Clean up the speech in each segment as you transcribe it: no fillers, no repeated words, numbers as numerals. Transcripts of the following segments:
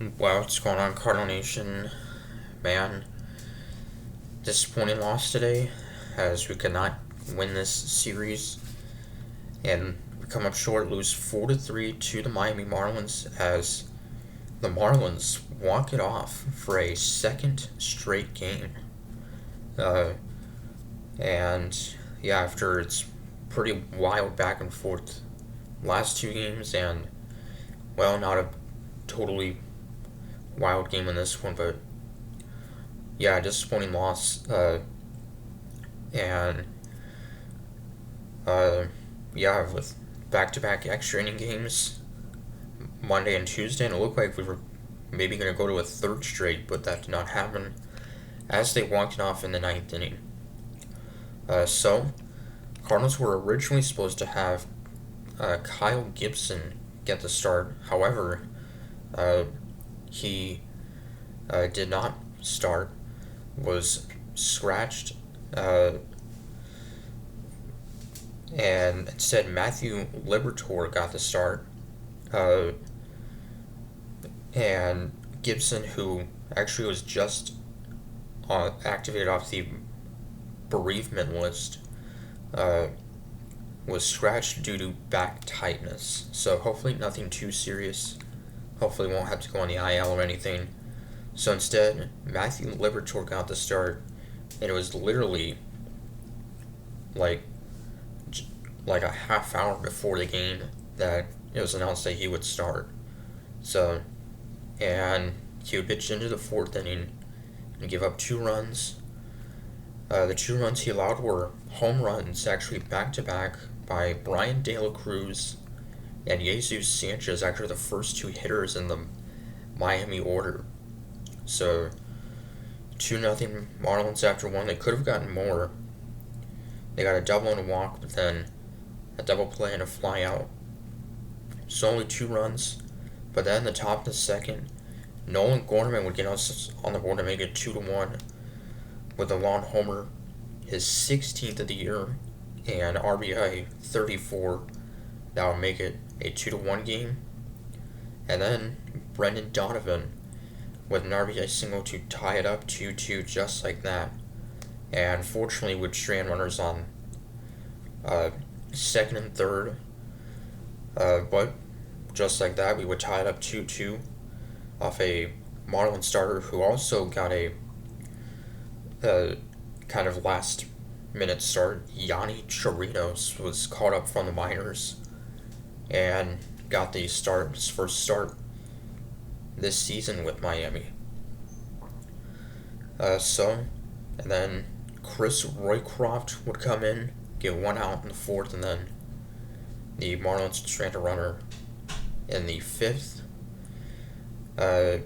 Wow, what's going on, Cardinal Nation? Man, disappointing loss today as we could not win this series and we come up short, lose 4-3 to the Miami Marlins as the Marlins walk it off for a second straight game. Uh, and yeah, after it's pretty wild back and forth last two games, and well, not a totally wild game in this one, but yeah, disappointing loss. And uh, yeah, with back-to-back extra inning games Monday and Tuesday, and it looked like we were maybe going to go to a third straight, but that did not happen as they walked it off in the ninth inning. So, Cardinals were originally supposed to have Kyle Gibson get the start. However, he did not start, was scratched, uh, and instead Matthew Liberatore got the start. Uh, and Gibson, who actually was just activated off the bereavement list, uh, was scratched due to back tightness. So hopefully nothing too serious. Hopefully won't have to go on the IL or anything. So instead, Matthew Liberatore got the start, and it was literally like like a half hour before the game that it was announced that he would start. So, and he would pitch into the fourth inning and give up 2 runs. The 2 runs he allowed were home runs, actually back to back, by Brian De La Cruz and Jesus Sanchez, actually the first two hitters in the Miami order. So, 2-0 Marlins after one. They could have gotten more. They got a double and a walk, but then a double play and a fly out. So only 2 runs. But then the top of the second, Nolan Gorman would get us on the board to make it 2-1 with a long homer, his 16th of the year, and RBI 34. That would make it a 2-1 game. And then Brendan Donovan with an RBI single to tie it up 2-2 just like that. And fortunately with strand runners on second and third. But just like that, we would tie it up 2-2 off a Marlin starter who also got a kind of last minute start. Yanni Chirinos was called up from the minors and got the start, his first start this season with Miami. And then Chris Roycroft would come in, get one out in the fourth, and then the Marlins strand a runner in the fifth. And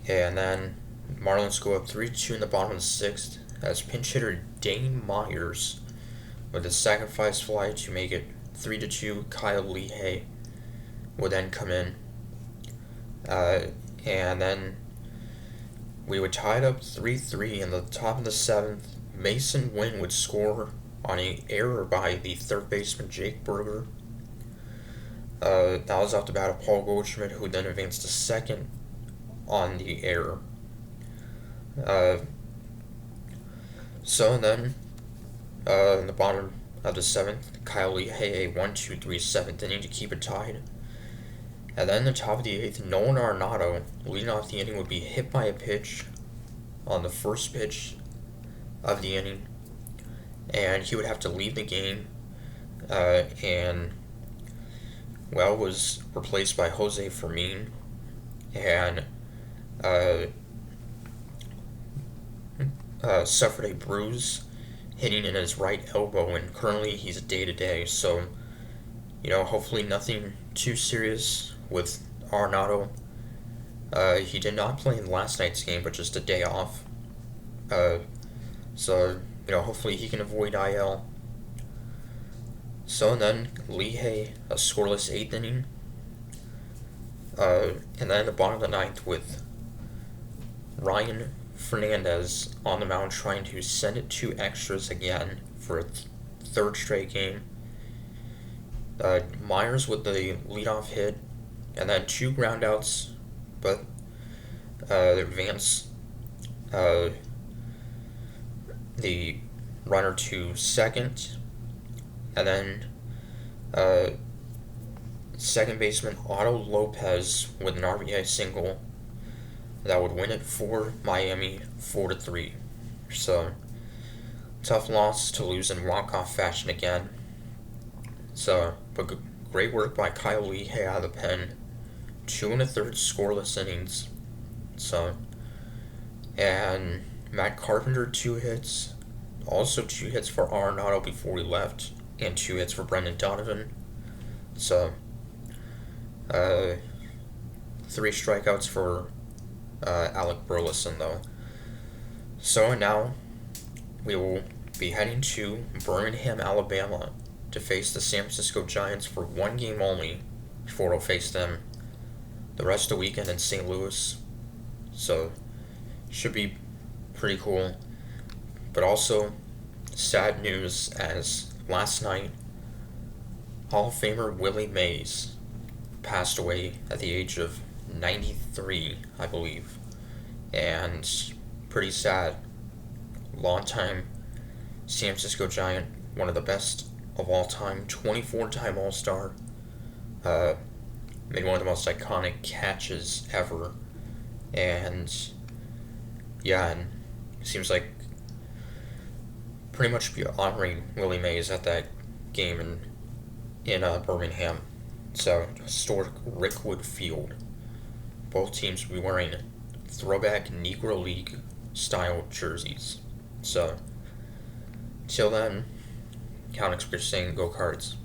then Marlins go up 3-2 in the bottom of the sixth as pinch hitter Dane Myers with a sacrifice fly to make it 3-2. Kyle Lehigh would then come in. And then we would tie it up 3-3 in the top of the seventh. Mason Wynn would score on an error by the third baseman Jake Berger. That was off the bat of Paul Goldschmidt, who then advanced to second on the error. So then, in the bottom of the seventh, Kyle Lehigh, a 1-2-3 seventh inning to keep it tied. And then the top of the eighth, Nolan Arenado, leading off the inning, would be hit by a pitch on the first pitch of the inning, and he would have to leave the game, and was replaced by Jose Fermin, and suffered a bruise hitting in his right elbow, and currently he's day-to-day, so, hopefully nothing too serious with Arenado. He did not play in last night's game, but just a day off. So, hopefully he can avoid IL. So then, Lehigh, a scoreless eighth inning. And then the bottom of the ninth with Ryan Fernandez on the mound trying to send it to extras again for a third straight game. Myers with the leadoff hit, and then 2 groundouts, but advance the runner to second, and then uh, second baseman Otto Lopez with an RBI single that would win it for Miami 4-3. So tough loss to lose in walk-off fashion again. So, but great work by Kyle Lehigh out of the pen. 2 1/3 scoreless innings. So, and Matt Carpenter 2 hits. Also 2 hits for Arenado before he left, and 2 hits for Brendan Donovan. So, 3 strikeouts for Alec Burleson though. So now we will be heading to Birmingham, Alabama to face the San Francisco Giants for one game only before we'll face them the rest of the weekend in St. Louis. So, should be pretty cool. But also, sad news as last night, Hall of Famer Willie Mays passed away at the age of 93, I believe. And pretty sad. Long-time San Francisco Giant, one of the best of all time, 24-time All-Star, made one of the most iconic catches ever, and yeah, and it seems like pretty much be honoring Willie Mays at that game in Birmingham. So, historic Rickwood Field. Both teams will be wearing throwback Negro League style jerseys. So, till then, Counix saying go Cards.